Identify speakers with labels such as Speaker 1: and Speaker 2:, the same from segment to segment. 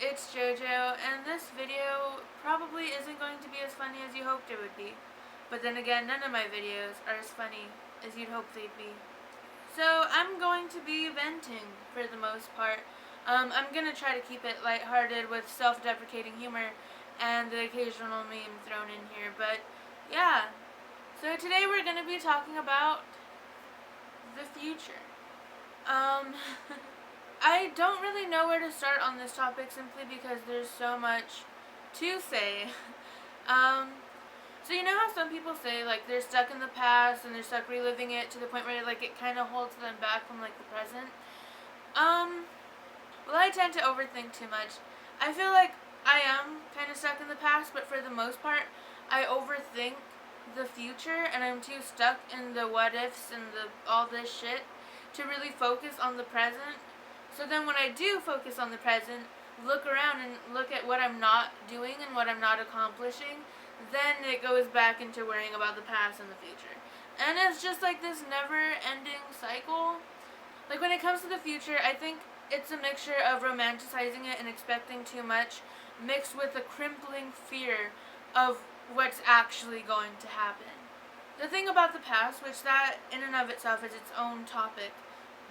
Speaker 1: it's JoJo, and this video probably isn't going to be as funny as you hoped it would be. But then again, none of my videos are as funny as you'd hope they'd be. So I'm going to be venting for the most part. I'm going to try to keep it lighthearted with self-deprecating humor and the occasional meme thrown in here. But yeah, so today we're going to be talking about the future. I don't really know where to start on this topic simply because there's so much to say. So you know how some people say like they're stuck in the past and they're stuck reliving it to the point where like it kind of holds them back from like the present? Well, I tend to overthink too much. I feel like I am kind of stuck in the past, but for the most part, I overthink the future and I'm too stuck in the what ifs and all this shit to really focus on the present. So then when I do focus on the present, look around and look at what I'm not doing and what I'm not accomplishing, then it goes back into worrying about the past and the future. And it's just like this never-ending cycle. Like when it comes to the future, I think it's a mixture of romanticizing it and expecting too much, mixed with a crippling fear of what's actually going to happen. The thing about the past, which that in and of itself is its own topic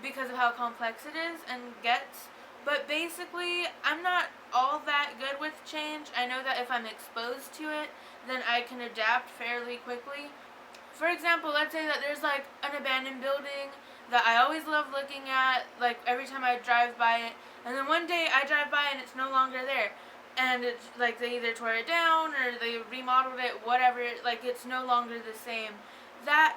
Speaker 1: because of how complex it is and gets, but basically I'm not all that good with change. I know that if I'm exposed to it, then I can adapt fairly quickly. For example, let's say that there's like an abandoned building that I always love looking at, like every time I drive by it, and then one day I drive by and it's no longer there. And it's like they either tore it down or they remodeled it, whatever, like it's no longer the same. That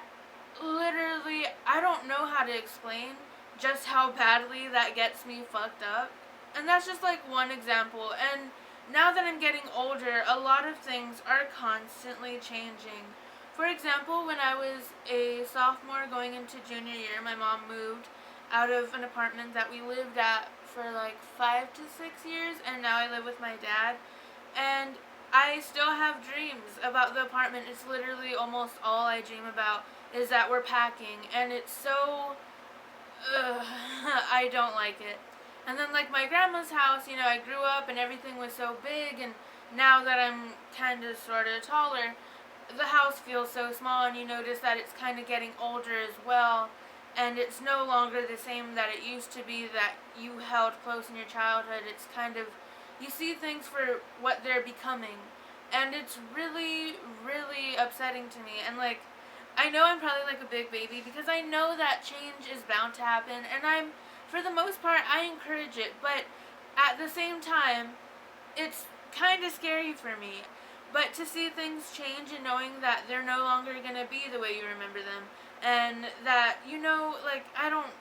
Speaker 1: literally, I don't know how to explain just how badly that gets me fucked up. And that's just like one example. And now that I'm getting older, a lot of things are constantly changing. For example, when I was a sophomore going into junior year, my mom moved out of an apartment that we lived at for like 5 to 6 years, and now I live with my dad. And I still have dreams about the apartment. It's literally almost all I dream about is that we're packing, and it's so I don't like it. And then like my grandma's house, you know, I grew up and everything was so big, and now that I'm kind of sort of taller, the house feels so small, and you notice that it's kind of getting older as well, and it's no longer the same that it used to be that you held close in your childhood. It's kind of, you see things for what they're becoming, and it's really, really upsetting to me. And like, I know I'm probably like a big baby because I know that change is bound to happen, and for the most part, I encourage it, but at the same time, it's kind of scary for me. But to see things change and knowing that they're no longer going to be the way you remember them, and that, you know, like, I don't,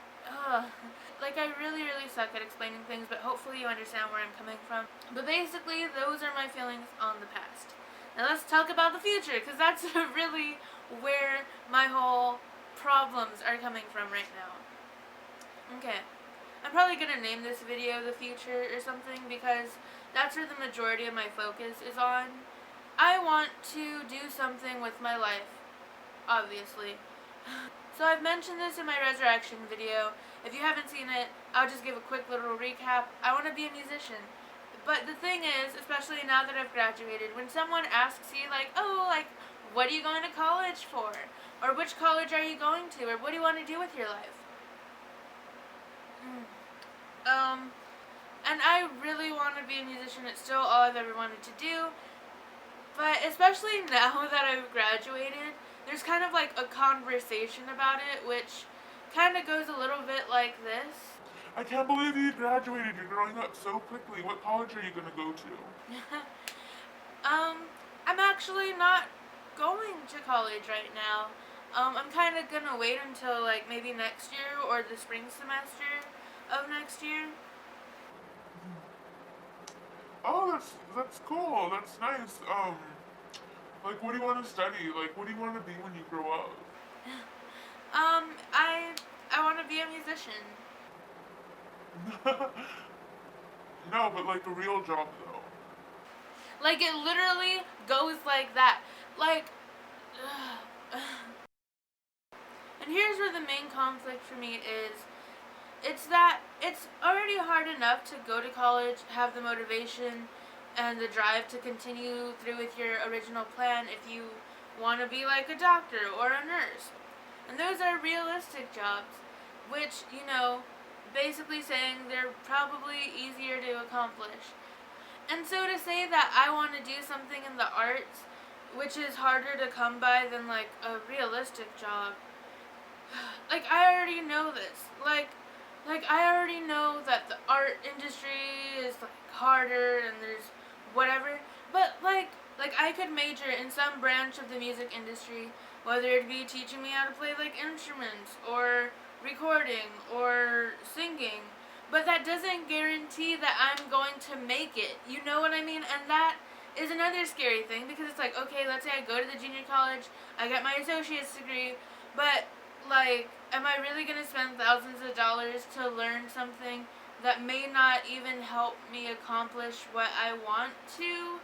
Speaker 1: like, I really, really suck at explaining things, but hopefully you understand where I'm coming from. But basically, those are my feelings on the past. Now let's talk about the future, because that's really where my whole problems are coming from right now. Okay. I'm probably going to name this video The Future or something, because that's where the majority of my focus is on. I want to do something with my life, obviously. So I've mentioned this in my resurrection video. If you haven't seen it, I'll just give a quick little recap. I want to be a musician. But the thing is, especially now that I've graduated, when someone asks you like, oh, like, what are you going to college for? Or which college are you going to? Or what do you want to do with your life? And I really want to be a musician. It's still all I've ever wanted to do. But especially now that I've graduated, there's kind of like a conversation about it, which kind of goes a little bit like this.
Speaker 2: I can't believe you graduated. You're growing up so quickly. What college are you going to go to?
Speaker 1: I'm actually not going to college right now. I'm kind of going to wait until like maybe next year or the spring semester of next year.
Speaker 2: Oh, that's cool. That's nice. Like, what do you want to study? Like, what do you want to be when you grow up?
Speaker 1: I want to be a musician.
Speaker 2: No, but like a real job though.
Speaker 1: Like it literally goes like that. Like, and here's where the main conflict for me is. It's that it's already hard enough to go to college, have the motivation and the drive to continue through with your original plan if you want to be like a doctor or a nurse. And those are realistic jobs, which, basically saying they're probably easier to accomplish. And so to say that I want to do something in the arts, which is harder to come by than like a realistic job, like I already know this. Like I already know that the art industry is like harder and there's whatever. But like I could major in some branch of the music industry, whether it be teaching me how to play like instruments or recording or singing. But that doesn't guarantee that I'm going to make it. You know what I mean? And that is another scary thing because it's like, okay, let's say I go to the junior college, I get my associate's degree, but like, am I really going to spend thousands of dollars to learn something that may not even help me accomplish what I want to?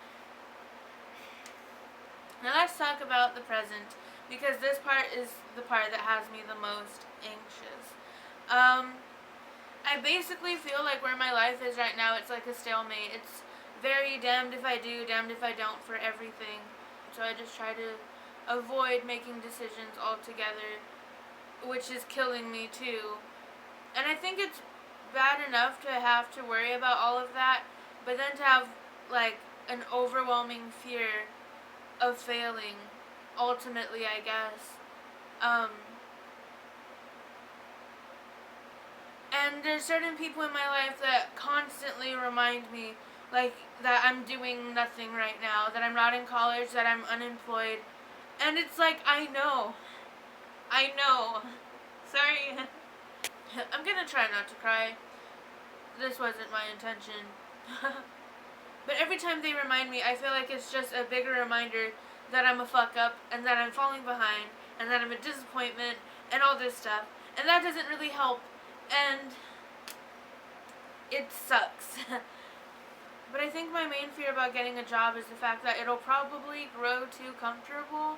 Speaker 1: Now let's talk about the present, because this part is the part that has me the most anxious. I basically feel like where my life is right now, it's like a stalemate. It's very damned if I do, damned if I don't for everything. So I just try to avoid making decisions altogether, which is killing me too. And I think it's bad enough to have to worry about all of that, but then to have like an overwhelming fear of failing, ultimately, I guess. And there's certain people in my life that constantly remind me, like, that I'm doing nothing right now, that I'm not in college, that I'm unemployed. And it's like, I know. Sorry. I'm gonna try not to cry. This wasn't my intention. But every time they remind me, I feel like it's just a bigger reminder that I'm a fuck up, and that I'm falling behind, and that I'm a disappointment, and all this stuff. And that doesn't really help. And it sucks. But I think my main fear about getting a job is the fact that it'll probably grow too comfortable.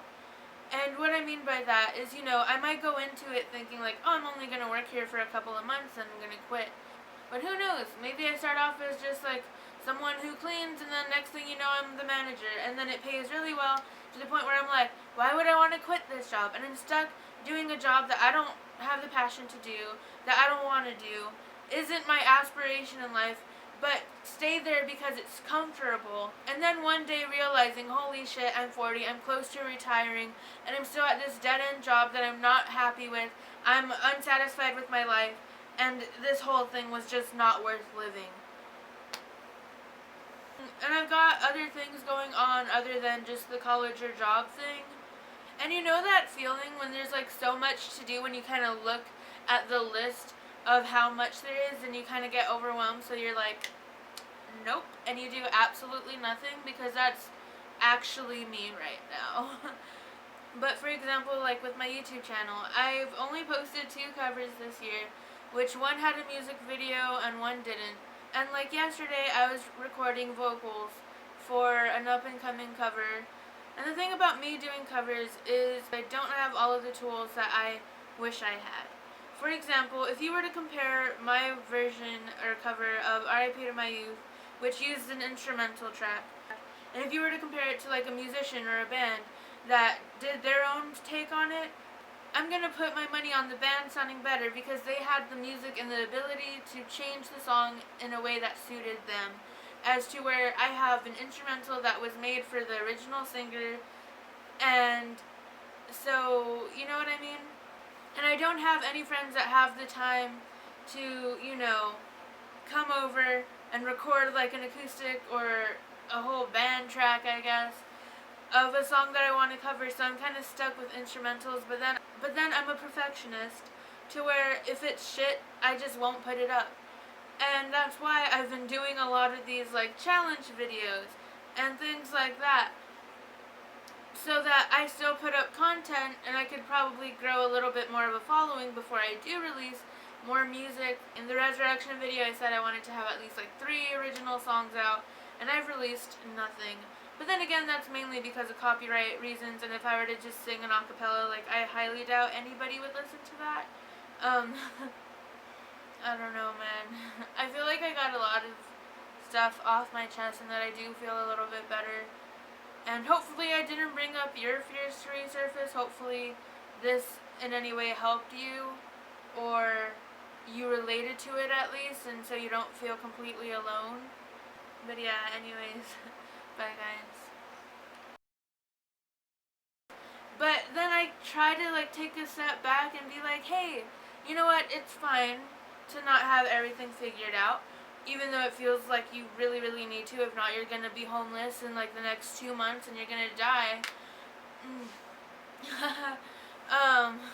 Speaker 1: And what I mean by that is, I might go into it thinking like, oh, I'm only going to work here for a couple of months and I'm going to quit. But who knows? Maybe I start off as just like someone who cleans, and then next thing you know, I'm the manager. And then it pays really well to the point where I'm like, why would I want to quit this job? And I'm stuck doing a job that I don't have the passion to do, that I don't want to do, isn't my aspiration in life, but stay there because it's comfortable. And then one day realizing, holy shit, I'm 40, I'm close to retiring, and I'm still at this dead-end job that I'm not happy with. I'm unsatisfied with my life, and this whole thing was just not worth living. And I've got other things going on other than just the college or job thing. And you know that feeling when there's like so much to do, when you kind of look at the list of how much there is and you kind of get overwhelmed, so you're like, nope, and you do absolutely nothing, because that's actually me right now. But for example, like with my YouTube channel, I've only posted 2 covers this year, which one had a music video and one didn't. And like yesterday, I was recording vocals for an up-and-coming cover. And the thing about me doing covers is I don't have all of the tools that I wish I had. For example, if you were to compare my version or cover of R.I.P. to My Youth, which used an instrumental track, and if you were to compare it to like a musician or a band that did their own take on it, I'm going to put my money on the band sounding better, because they had the music and the ability to change the song in a way that suited them, as to where I have an instrumental that was made for the original singer. And so, you know what I mean? And I don't have any friends that have the time to, come over and record like an acoustic or a whole band track, I guess, of a song that I want to cover. So I'm kind of stuck with instrumentals, but then I'm a perfectionist to where if it's shit, I just won't put it up. And that's why I've been doing a lot of these like challenge videos and things like that, so that I still put up content, and I could probably grow a little bit more of a following before I do release more music. In the Resurrection video, I said I wanted to have at least like 3 original songs out, and I've released nothing. But then again, that's mainly because of copyright reasons, and if I were to just sing an acapella, like, I highly doubt anybody would listen to that. I don't know, man. I feel like I got a lot of stuff off my chest and that I do feel a little bit better. And hopefully I didn't bring up your fears to resurface. Hopefully this in any way helped you, or you related to it at least, and so you don't feel completely alone. But yeah, anyways, bye guys. But then I try to like take a step back and be like, hey, you know what? It's fine to not have everything figured out, even though it feels like you really, really need to. If not, you're gonna be homeless in like the next 2 months and you're gonna die. Mm.